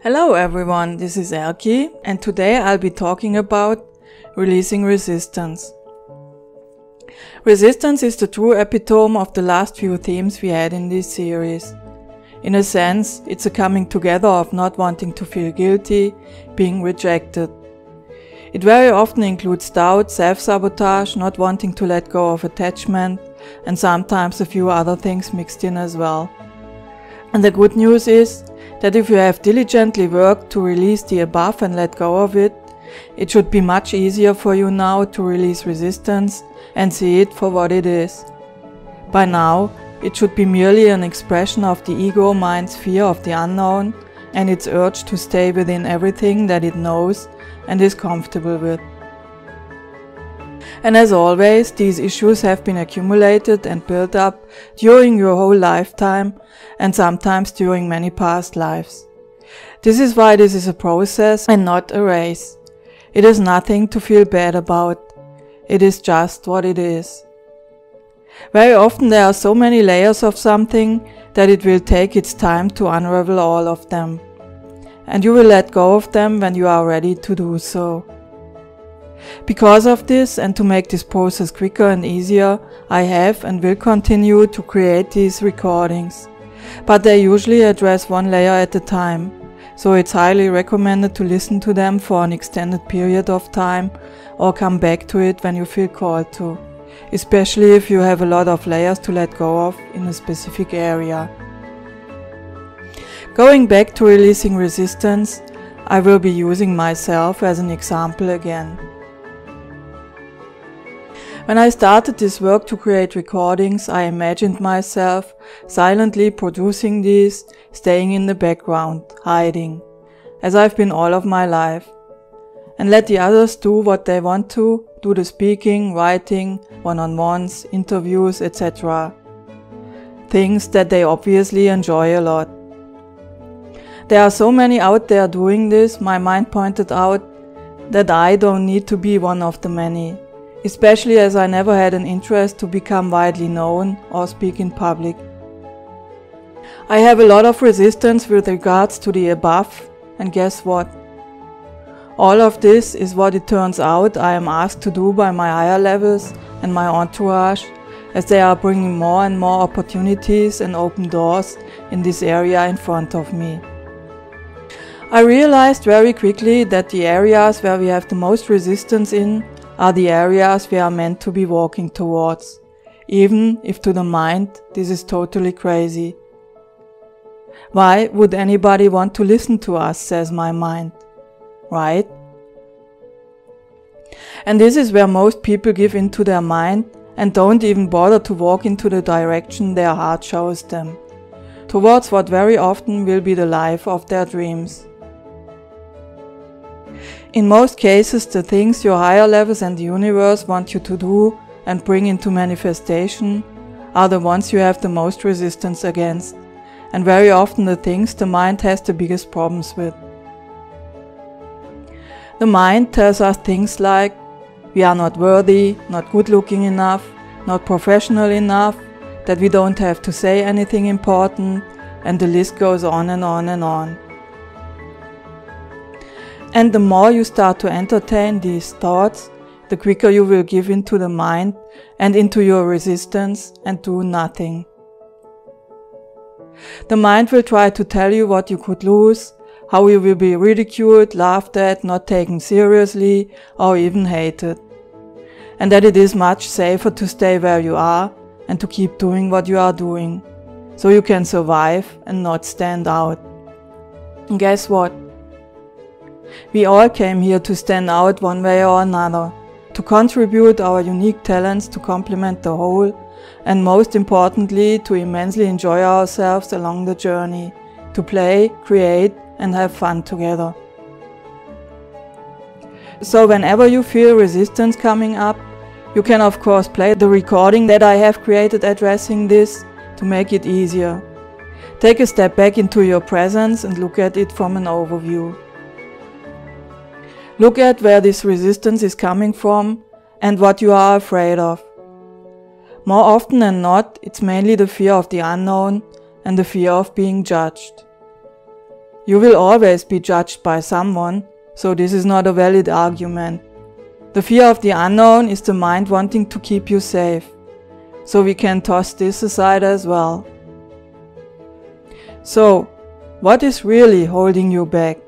Hello everyone, this is Elke and today I'll be talking about releasing resistance. Resistance is the true epitome of the last few themes we had in this series. In a sense, it's a coming together of not wanting to feel guilty, being rejected. It very often includes doubt, self-sabotage, not wanting to let go of attachment, and sometimes a few other things mixed in as well. And the good news is that if you have diligently worked to release the above and let go of it, it should be much easier for you now to release resistance and see it for what it is. By now, it should be merely an expression of the ego mind's fear of the unknown and its urge to stay within everything that it knows and is comfortable with. And as always, these issues have been accumulated and built up during your whole lifetime and sometimes during many past lives. This is why this is a process and not a race. It is nothing to feel bad about. It is just what it is. Very often there are so many layers of something that it will take its time to unravel all of them. And you will let go of them when you are ready to do so. Because of this, and to make this process quicker and easier, I have and will continue to create these recordings. But they usually address one layer at a time, so it's highly recommended to listen to them for an extended period of time or come back to it when you feel called to, especially if you have a lot of layers to let go of in a specific area. Going back to releasing resistance, I will be using myself as an example again. When I started this work to create recordings, I imagined myself silently producing these, staying in the background, hiding, as I've been all of my life, and let the others do what they want to, do the speaking, writing, one-on-ones, interviews, etc. Things that they obviously enjoy a lot. There are so many out there doing this, my mind pointed out that I don't need to be one of the many. Especially as I never had an interest to become widely known or speak in public. I have a lot of resistance with regards to the above, and guess what? All of this is what it turns out I am asked to do by my higher levels and my entourage, as they are bringing more and more opportunities and open doors in this area in front of me. I realized very quickly that the areas where we have the most resistance in are the areas we are meant to be walking towards, even if to the mind this is totally crazy. Why would anybody want to listen to us, says my mind, right? And this is where most people give in to their mind and don't even bother to walk into the direction their heart shows them, towards what very often will be the life of their dreams. In most cases, the things your higher levels and the universe want you to do and bring into manifestation are the ones you have the most resistance against, and very often the things the mind has the biggest problems with. The mind tells us things like, we are not worthy, not good looking enough, not professional enough, that we don't have to say anything important, and the list goes on and on and on. And the more you start to entertain these thoughts, the quicker you will give into the mind and into your resistance and do nothing. The mind will try to tell you what you could lose, how you will be ridiculed, laughed at, not taken seriously, or even hated. And that it is much safer to stay where you are and to keep doing what you are doing, so you can survive and not stand out. And guess what? We all came here to stand out one way or another, to contribute our unique talents to complement the whole, and most importantly, to immensely enjoy ourselves along the journey, to play, create, and have fun together. So whenever you feel resistance coming up, you can of course play the recording that I have created addressing this to make it easier. Take a step back into your presence and look at it from an overview. Look at where this resistance is coming from and what you are afraid of. More often than not, it's mainly the fear of the unknown and the fear of being judged. You will always be judged by someone, so this is not a valid argument. The fear of the unknown is the mind wanting to keep you safe, so we can toss this aside as well. So, what is really holding you back?